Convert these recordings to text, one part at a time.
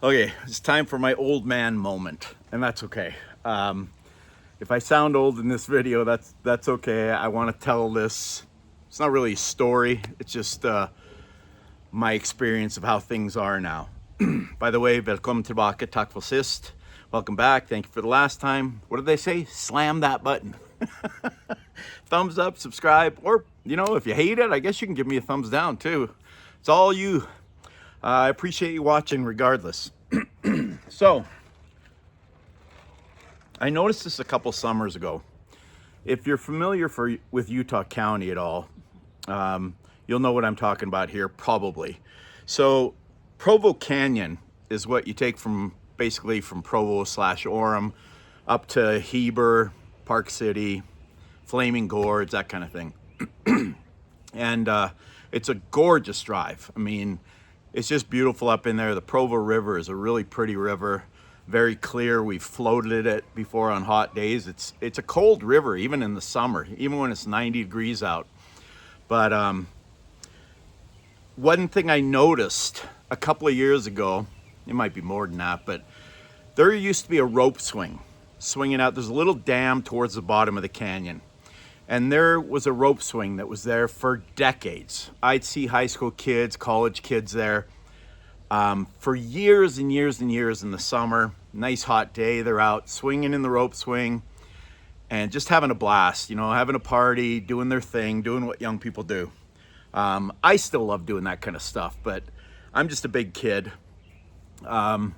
Okay, it's time for my old man moment, and that's okay. If I sound old in this video, that's okay. I want to tell this. It's not really a story. It's just my experience of how things are now. By the way, welcome tillbaka, tack för sist. Welcome back. Thank you for the last time. What did they say? Slam that button. Thumbs up, subscribe, or if you hate it, I guess you can give me a thumbs down too. It's all you. I appreciate you watching regardless. So, I noticed this a couple summers ago. If you're familiar with Utah County at all, you'll know what I'm talking about here, probably. So, Provo Canyon is what you take basically from Provo/Orem up to Heber, Park City, Flaming Gorge, that kind of thing. And it's a gorgeous drive. I mean, it's just beautiful up in there. The Provo River is a really pretty river, very clear. We've floated it before on hot days. It's a cold river, even in the summer, even when it's 90 degrees out. But one thing I noticed a couple of years ago, it might be more than that, but there used to be a rope swinging out. There's a little dam towards the bottom of the canyon. And there was a rope swing that was there for decades. I'd see high school kids, college kids there for years and years and years in the summer. Nice hot day, they're out swinging in the rope swing and just having a blast, having a party, doing their thing, doing what young people do. I still love doing that kind of stuff, but I'm just a big kid. And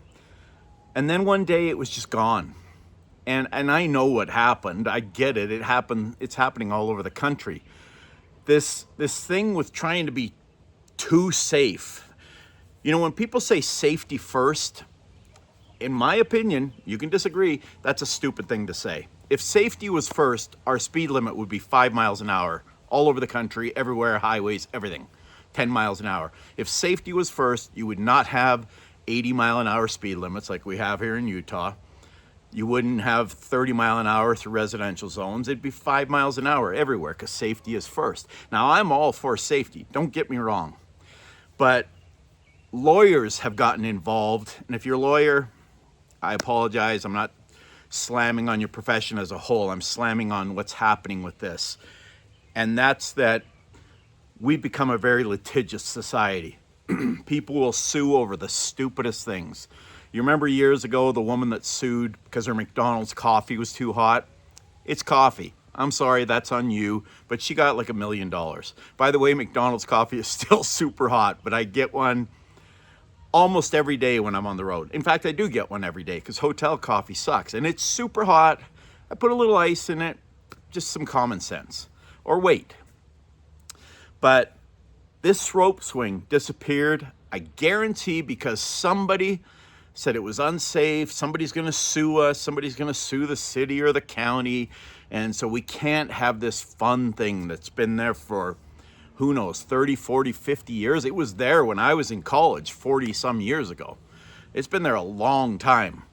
then one day it was just gone. And I know what happened. I get it. It happened. It's happening all over the country. This thing with trying to be too safe. When people say safety first, in my opinion, you can disagree, that's a stupid thing to say. If safety was first, our speed limit would be 5 miles an hour all over the country, everywhere, highways, everything. 10 miles an hour. If safety was first, you would not have 80-mile-an-hour speed limits like we have here in Utah. You wouldn't have 30 mile an hour through residential zones. It'd be 5 miles an hour everywhere because safety is first. Now, I'm all for safety. Don't get me wrong. But lawyers have gotten involved. And if you're a lawyer, I apologize. I'm not slamming on your profession as a whole. I'm slamming on what's happening with this. And that's that we've become a very litigious society. People will sue over the stupidest things. You remember years ago, the woman that sued because her McDonald's coffee was too hot? It's coffee. I'm sorry, that's on you, but she got like $1 million. By the way, McDonald's coffee is still super hot, but I get one almost every day when I'm on the road. In fact, I do get one every day because hotel coffee sucks, and it's super hot. I put a little ice in it, just some common sense, or wait. But this rope swing disappeared, I guarantee, because somebody said it was unsafe, somebody's gonna sue us, somebody's gonna sue the city or the county, and so we can't have this fun thing that's been there for, who knows, 30, 40, 50 years. It was there when I was in college 40 some years ago. It's been there a long time.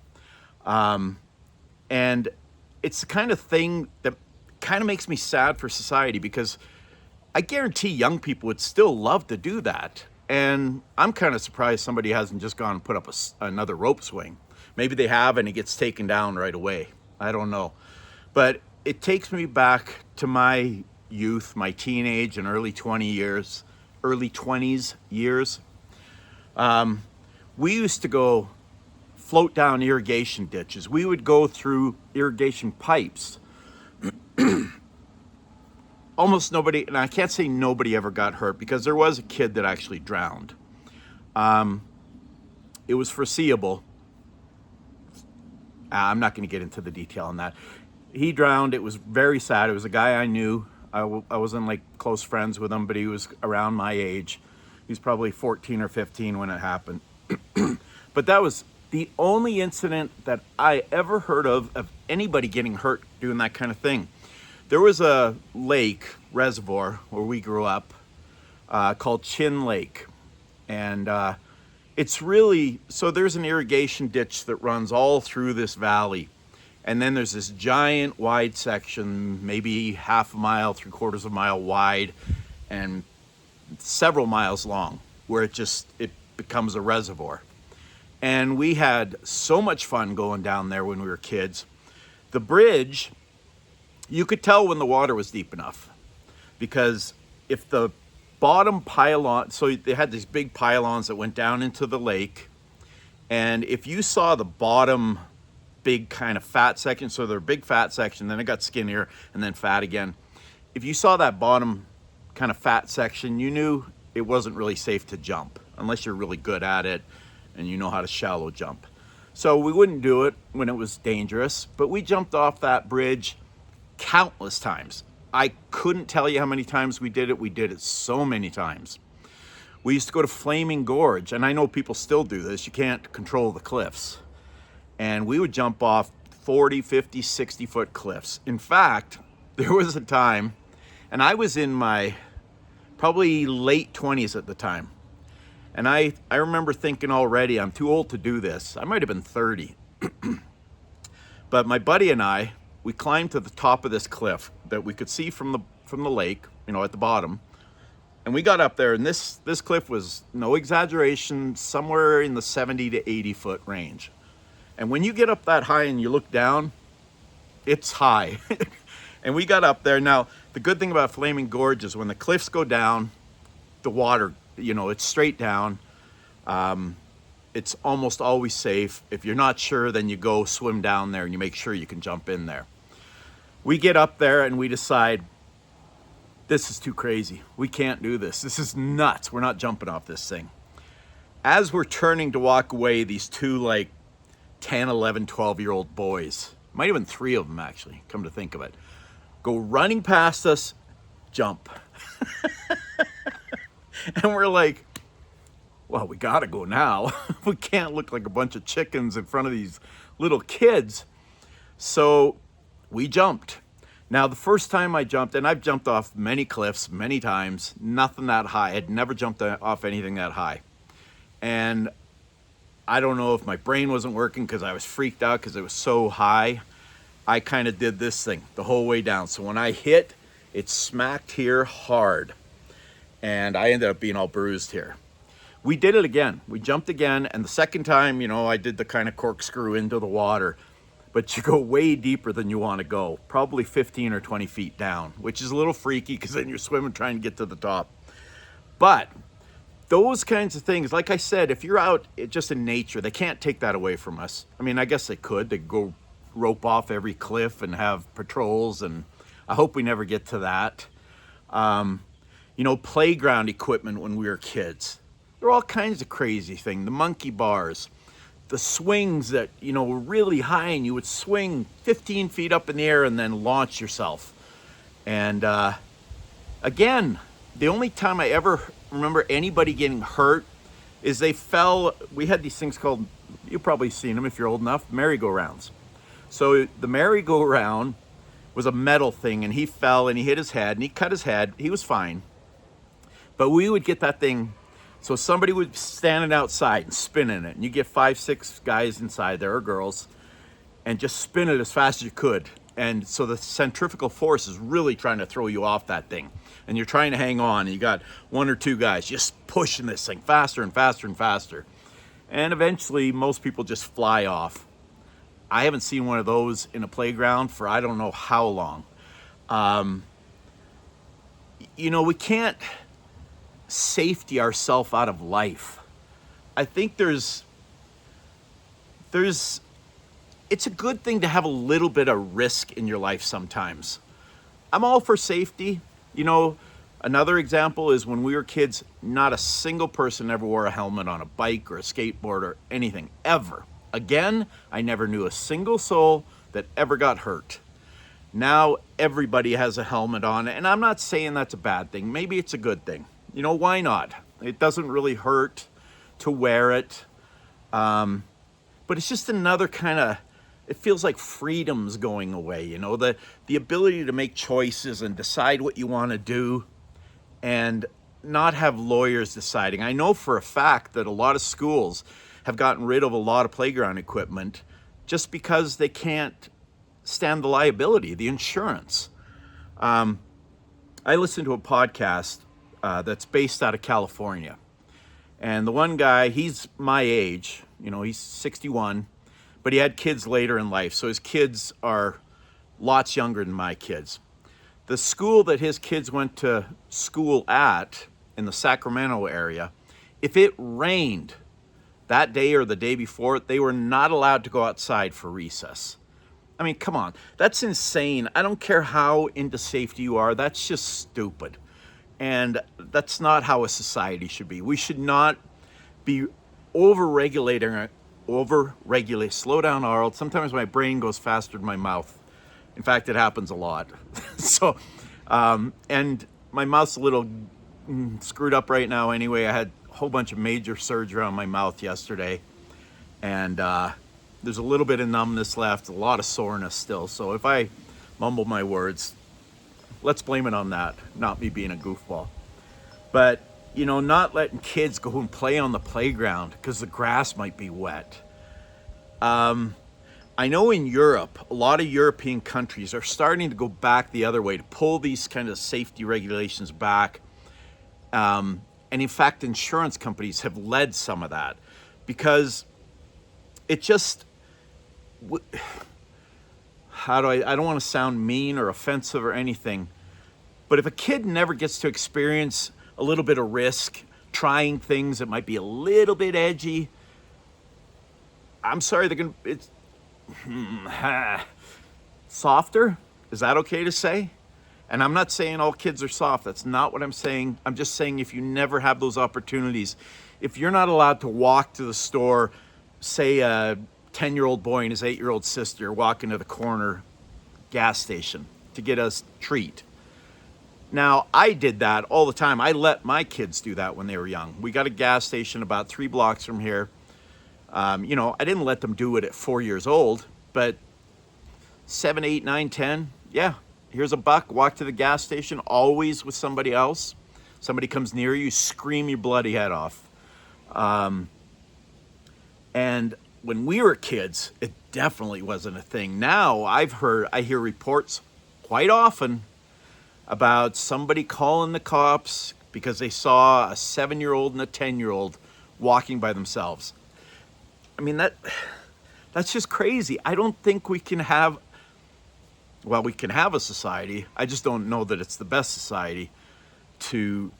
And it's the kind of thing that kind of makes me sad for society, because I guarantee young people would still love to do that. And I'm kind of surprised somebody hasn't just gone and put up another rope swing. Maybe they have and it gets taken down right away. I don't know. But it takes me back to my youth, my teenage and early 20s years. We used to go float down irrigation ditches. We would go through irrigation pipes. Almost nobody, and I can't say nobody ever got hurt, because there was a kid that actually drowned. It was foreseeable. I'm not going to get into the detail on that. He drowned. It was very sad. It was a guy I knew. I wasn't like close friends with him, but he was around my age. He was probably 14 or 15 when it happened. But that was the only incident that I ever heard of anybody getting hurt doing that kind of thing. There was a lake, reservoir, where we grew up, called Chin Lake. And it's really, so there's an irrigation ditch that runs all through this valley. And then there's this giant wide section, maybe half a mile, 3/4 of a mile wide, and several miles long, where it becomes a reservoir. And we had so much fun going down there when we were kids. The bridge, you could tell when the water was deep enough, because if the bottom pylon, so they had these big pylons that went down into the lake, and if you saw the bottom big kind of fat section, so they're big fat section, then it got skinnier and then fat again. If you saw that bottom kind of fat section, you knew it wasn't really safe to jump unless you're really good at it and you know how to shallow jump. So we wouldn't do it when it was dangerous, but we jumped off that bridge countless times. I couldn't tell you how many times we did it. We did it so many times. We used to go to Flaming Gorge, and I know people still do this. You can't control the cliffs. And we would jump off 40, 50, 60 foot cliffs. In fact, there was a time, and I was in my probably late 20s at the time. And I remember thinking already, I'm too old to do this. I might have been 30. But my buddy and I, we climbed to the top of this cliff that we could see from the lake, at the bottom. And we got up there, and this cliff was, no exaggeration, somewhere in the 70 to 80 foot range. And when you get up that high and you look down, it's high. And we got up there. Now, the good thing about Flaming Gorge is when the cliffs go down, the water, it's straight down. It's almost always safe. If you're not sure, then you go swim down there and you make sure you can jump in there. We get up there and we decide, this is too crazy. We can't do this. This is nuts. We're not jumping off this thing. As we're turning to walk away, these two 10, 11, 12-year-old boys, might have been 3 of them actually, come to think of it, go running past us, jump. And we're like, well, we gotta go now. We can't look like a bunch of chickens in front of these little kids. So we jumped. Now, the first time I jumped, and I've jumped off many cliffs many times, nothing that high. I had never jumped off anything that high. And I don't know if my brain wasn't working because I was freaked out because it was so high. I kind of did this thing the whole way down. So when I hit, it smacked here hard. And I ended up being all bruised here. We did it again. We jumped again. And the second time, I did the kind of corkscrew into the water. But you go way deeper than you want to go, probably 15 or 20 feet down, which is a little freaky because then you're swimming trying to get to the top. But those kinds of things, like I said, if you're out just in nature, they can't take that away from us. I mean, I guess they could. They go rope off every cliff and have patrols, and I hope we never get to that. Playground equipment when we were kids. There are all kinds of crazy things. The monkey bars, the swings that, were really high, and you would swing 15 feet up in the air and then launch yourself. And again, the only time I ever remember anybody getting hurt is they fell. We had these things called, you've probably seen them if you're old enough, merry-go-rounds. So the merry-go-round was a metal thing, and he fell and he hit his head and he cut his head. He was fine. But we would get that thing. So somebody would stand it outside and spin in it. And you get 5, 6 guys inside there, or girls, and just spin it as fast as you could. And so the centrifugal force is really trying to throw you off that thing. And you're trying to hang on, and you got 1 or 2 guys just pushing this thing faster and faster and faster. And eventually, most people just fly off. I haven't seen one of those in a playground for I don't know how long. We can't safety ourselves out of life. I think it's a good thing to have a little bit of risk in your life sometimes. I'm all for safety. Another example is when we were kids, not a single person ever wore a helmet on a bike or a skateboard or anything, ever. Again, I never knew a single soul that ever got hurt. Now everybody has a helmet on, and I'm not saying that's a bad thing. Maybe it's a good thing. Why not? It doesn't really hurt to wear it. But it's just another kind of, it feels like freedom's going away, the ability to make choices and decide what you want to do and not have lawyers deciding. I know for a fact that a lot of schools have gotten rid of a lot of playground equipment just because they can't stand the liability, the insurance. I listened to a podcast that's based out of California. And the one guy, he's my age, He's 61, but he had kids later in life. So his kids are lots younger than my kids. The school that his kids went to school at in the Sacramento area, if it rained that day or the day before, they were not allowed to go outside for recess. I mean, come on, that's insane. I don't care how into safety you are, that's just stupid. And that's not how a society should be. We should not be over-regulating. Slow down, Arnold. Sometimes my brain goes faster than my mouth. In fact, it happens a lot. So, and my mouth's a little screwed up right now anyway. I had a whole bunch of major surgery on my mouth yesterday. And there's a little bit of numbness left, a lot of soreness still. So if I mumble my words, let's blame it on that, not me being a goofball. But, not letting kids go and play on the playground because the grass might be wet. I know in Europe, a lot of European countries are starting to go back the other way, to pull these kind of safety regulations back. And in fact, insurance companies have led some of that because it just, I don't want to sound mean or offensive or anything, but if a kid never gets to experience a little bit of risk, trying things that might be a little bit edgy, I'm sorry, it's softer. Is that okay to say? And I'm not saying all kids are soft. That's not what I'm saying. I'm just saying if you never have those opportunities, if you're not allowed to walk to the store, say a 10-year-old boy and his 8-year-old sister walk into the corner gas station to get a treat. Now, I did that all the time. I let my kids do that when they were young. We got a gas station about 3 blocks from here. I didn't let them do it at 4 years old, but 7, 8, 9, 10, yeah, here's a buck, walk to the gas station, always with somebody else. Somebody comes near you, scream your bloody head off. And when we were kids, it definitely wasn't a thing. Now I hear reports quite often about somebody calling the cops because they saw a 7-year-old and a 10-year-old walking by themselves. I mean, that's just crazy. I don't think we can have a society. I just don't know that it's the best society to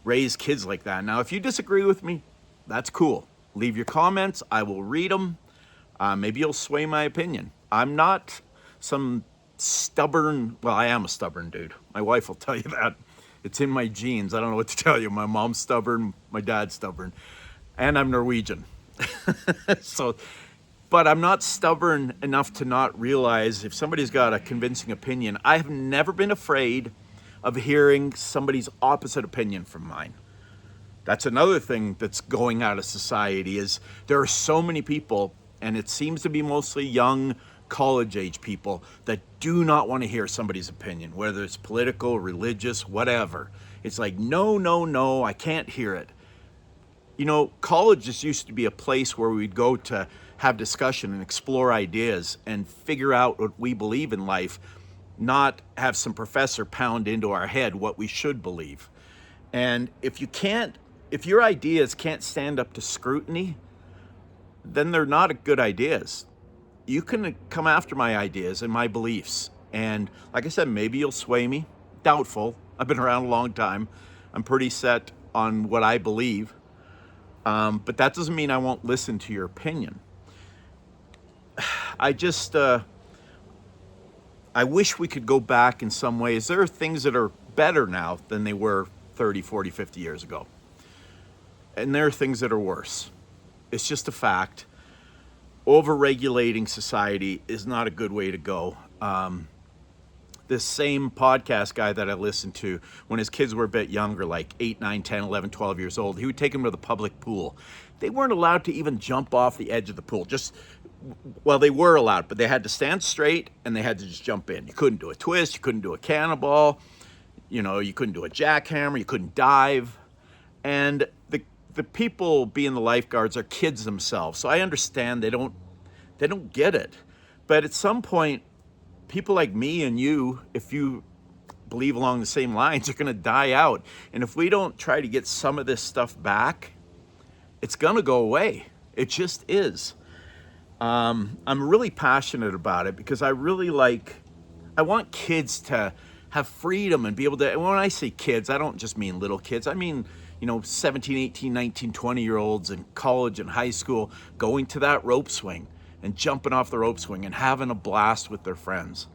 raise kids like that. Now, if you disagree with me, that's cool. Leave your comments. I will read them. Maybe you'll sway my opinion. I'm not some stubborn, well, I am a stubborn dude. My wife will tell you that. It's in my genes. I don't know what to tell you. My mom's stubborn. My dad's stubborn. And I'm Norwegian. But I'm not stubborn enough to not realize if somebody's got a convincing opinion. I have never been afraid of hearing somebody's opposite opinion from mine. That's another thing that's going out of society is there are so many people, and it seems to be mostly young college-age people that do not want to hear somebody's opinion, whether it's political, religious, whatever. It's like, no, I can't hear it. College just used to be a place where we'd go to have discussion and explore ideas and figure out what we believe in life, not have some professor pound into our head what we should believe. And if your ideas can't stand up to scrutiny, then they're not good ideas. You can come after my ideas and my beliefs. And like I said, maybe you'll sway me. Doubtful. I've been around a long time. I'm pretty set on what I believe. But that doesn't mean I won't listen to your opinion. I wish we could go back in some ways. There are things that are better now than they were 30, 40, 50 years ago. And there are things that are worse. It's just a fact. Over-regulating society is not a good way to go. This same podcast guy that I listened to, when his kids were a bit younger, like 8, 9, 10, 11, 12 years old, he would take them to the public pool. They weren't allowed to even jump off the edge of the pool. They were allowed, but they had to stand straight and they had to just jump in. You couldn't do a twist, you couldn't do a cannonball, you couldn't do a jackhammer, you couldn't dive. And the people being the lifeguards are kids themselves. So I understand they don't get it. But at some point, people like me and you, if you believe along the same lines, are going to die out. And if we don't try to get some of this stuff back, it's going to go away. It just is. I'm really passionate about it because I want kids to have freedom and be able to, and when I say kids, I don't just mean little kids. I mean, 17, 18, 19, 20-year-olds in college and high school going to that rope swing and jumping off the rope swing and having a blast with their friends.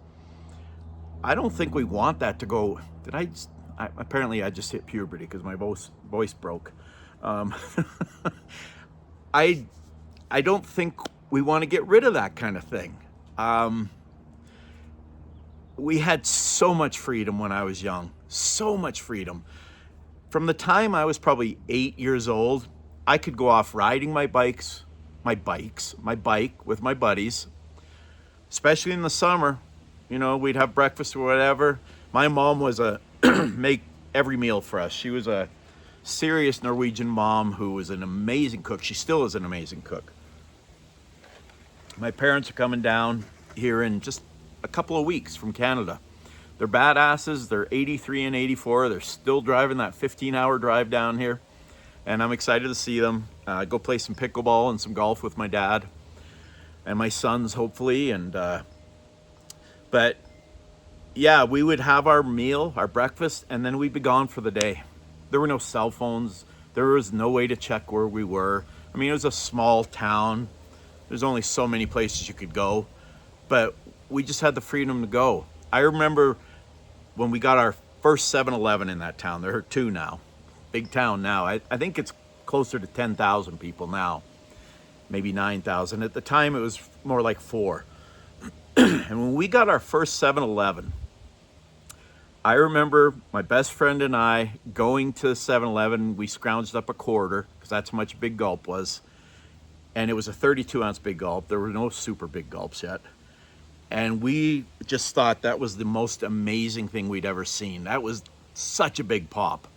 I don't think we want that to go. Apparently I just hit puberty because my voice broke. Um, I don't think we want to get rid of that kind of thing. We had so much freedom when I was young, so much freedom. From the time I was probably 8 years old, I could go off riding my bike with my buddies, especially in the summer. We'd have breakfast or whatever. My mom was make every meal for us. She was a serious Norwegian mom who was an amazing cook. She still is an amazing cook. My parents are coming down here in just a couple of weeks from Canada. They're badasses. They're 83 and 84. They're still driving that 15-hour drive down here. And I'm excited to see them. Go play some pickleball and some golf with my dad and my sons, hopefully. But yeah, we would have our meal, our breakfast, and then we'd be gone for the day. There were no cell phones. There was no way to check where we were. I mean, it was a small town. There's only so many places you could go, but we just had the freedom to go. I remember when we got our first 7-Eleven in that town. There are two now. Big town now. I think it's closer to 10,000 people now, maybe 9,000. At the time, it was more like 4. And when we got our first 7-Eleven, I remember my best friend and I going to 7-Eleven. We scrounged up a quarter because that's how much Big Gulp was. And it was a 32-ounce Big Gulp. There were no super big gulps yet. And we just thought that was the most amazing thing we'd ever seen. That was such a big pop.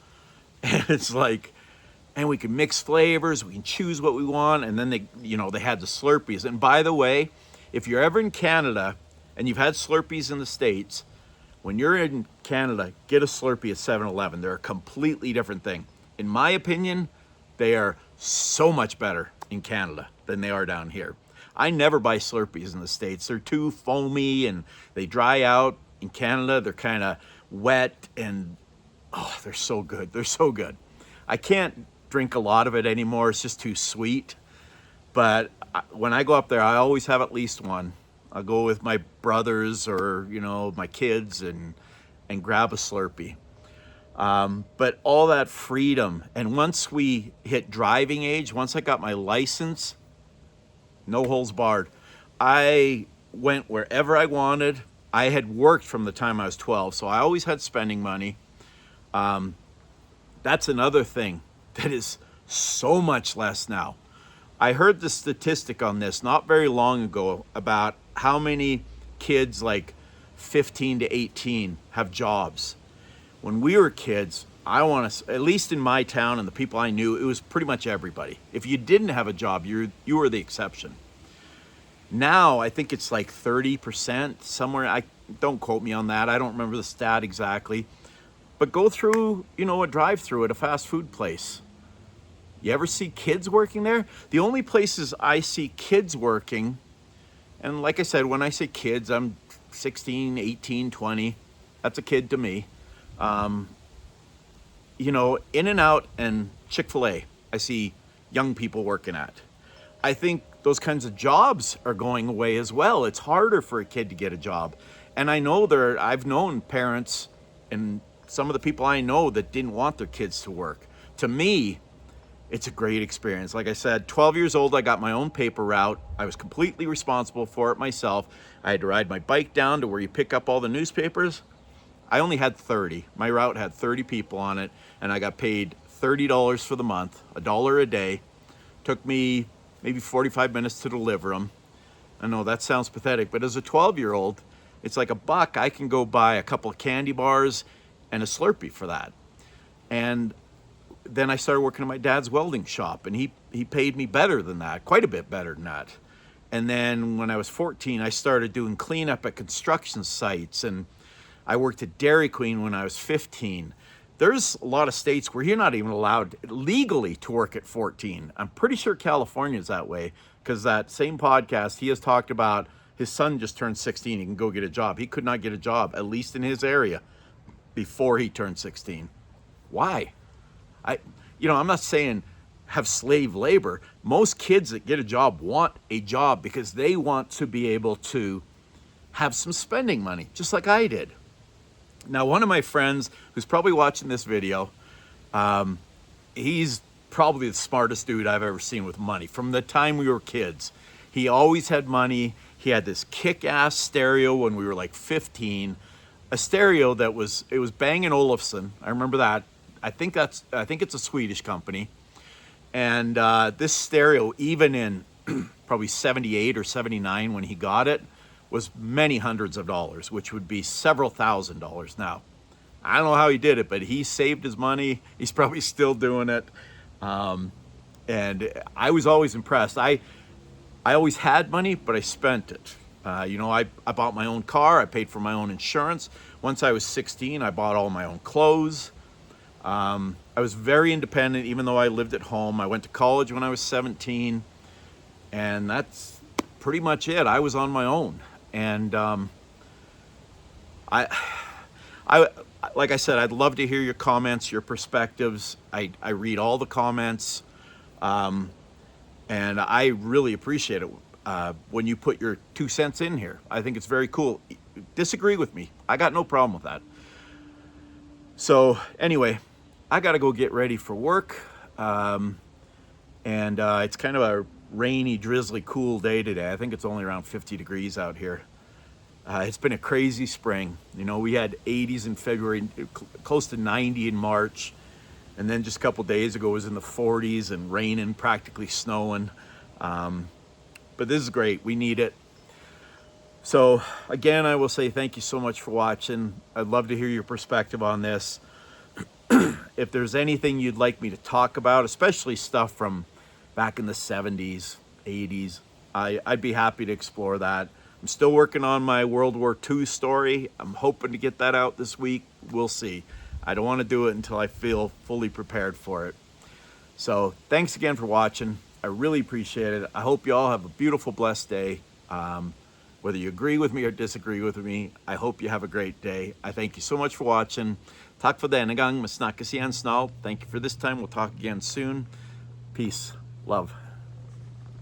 And it's like, and we can mix flavors, we can choose what we want. And then they had the Slurpees. And by the way, if you're ever in Canada and you've had Slurpees in the States, when you're in Canada, get a Slurpee at 7-Eleven. They're a completely different thing. In my opinion, they are so much better in Canada than they are down here. I never buy Slurpees in the States. They're too foamy and they dry out. In Canada, they're kind of wet and they're so good. They're so good. I can't drink a lot of it anymore. It's just too sweet. But when I go up there, I always have at least one. I'll go with my brothers or, my kids and grab a Slurpee. But all that freedom. And once we hit driving age, once I got my license, no holds barred. I went wherever I wanted. I had worked from the time I was 12, so I always had spending money. That's another thing that is so much less now. I heard the statistic on this not very long ago about how many kids like 15 to 18 have jobs. When we were kids, at least in my town and the people I knew, it was pretty much everybody. If you didn't have a job, you were the exception. Now, I think it's like 30% somewhere. Don't quote me on that. I don't remember the stat exactly. But go through, a drive-through at a fast food place. You ever see kids working there? The only places I see kids working, and like I said, when I say kids, I'm 16, 18, 20. That's a kid to me. In-N-Out and Chick-fil-A, I see young people working at. I think those kinds of jobs are going away as well. It's harder for a kid to get a job. And I've known parents and some of the people I know that didn't want their kids to work. To me, it's a great experience. Like I said, 12 years old, I got my own paper route. I was completely responsible for it myself. I had to ride my bike down to where you pick up all the newspapers. I only had 30. My route had 30 people on it, and I got paid $30 for the month, $1 a day. Took me maybe 45 minutes to deliver them. I know that sounds pathetic, but as a 12-year-old, it's like $1. I can go buy a couple of candy bars and a Slurpee for that. And then I started working at my dad's welding shop, and he paid me better than that, quite a bit better than that. And then when I was 14, I started doing cleanup at construction sites, and I worked at Dairy Queen when I was 15. There's a lot of states where you're not even allowed legally to work at 14. I'm pretty sure California is that way, because that same podcast, he has talked about his son just turned 16. He can go get a job. He could not get a job, at least in his area, before he turned 16. Why? I'm not saying have slave labor. Most kids that get a job want a job because they want to be able to have some spending money, just like I did. Now, one of my friends who's probably watching this video, he's probably the smartest dude I've ever seen with money. From the time we were kids, he always had money. He had this kick-ass stereo when we were like 15, a stereo that was Bang & Olufsen. I remember that. I think it's a Swedish company. And this stereo, even in probably 78 or 79 when he got it, was many hundreds of dollars, which would be several $1,000s now. I don't know how he did it, but he saved his money. He's probably still doing it. And I was always impressed. I always had money, but I spent it. I bought my own car. I paid for my own insurance. Once I was 16, I bought all my own clothes. I was very independent, even though I lived at home. I went to college when I was 17, and that's pretty much it. I was on my own. And I like I said, I'd love to hear your comments, your perspectives. I read all the comments, and I really appreciate it when you put your 2 cents in here. I think it's very cool. Disagree with me, I got no problem with that. So anyway, I gotta go get ready for work, and it's kind of a rainy, drizzly, cool day today. I think it's only around 50 degrees out here. It's been a crazy spring. We had 80s in February, close to 90 in March, and then just a couple days ago it was in the 40s and raining, practically snowing. But this is great. We need it. So again, I will say thank you so much for watching. I'd love to hear your perspective on this. If there's anything you'd like me to talk about, especially stuff from back in the 70s, 80s, I'd be happy to explore that. I'm still working on my World War II story. I'm hoping to get that out this week. We'll see. I don't want to do it until I feel fully prepared for it. So thanks again for watching. I really appreciate it. I hope you all have a beautiful, blessed day. Whether you agree with me or disagree with me, I hope you have a great day. I thank you so much for watching. Tack för denna gång, men snackas igen snart. Thank you for this time. We'll talk again soon. Peace. Love.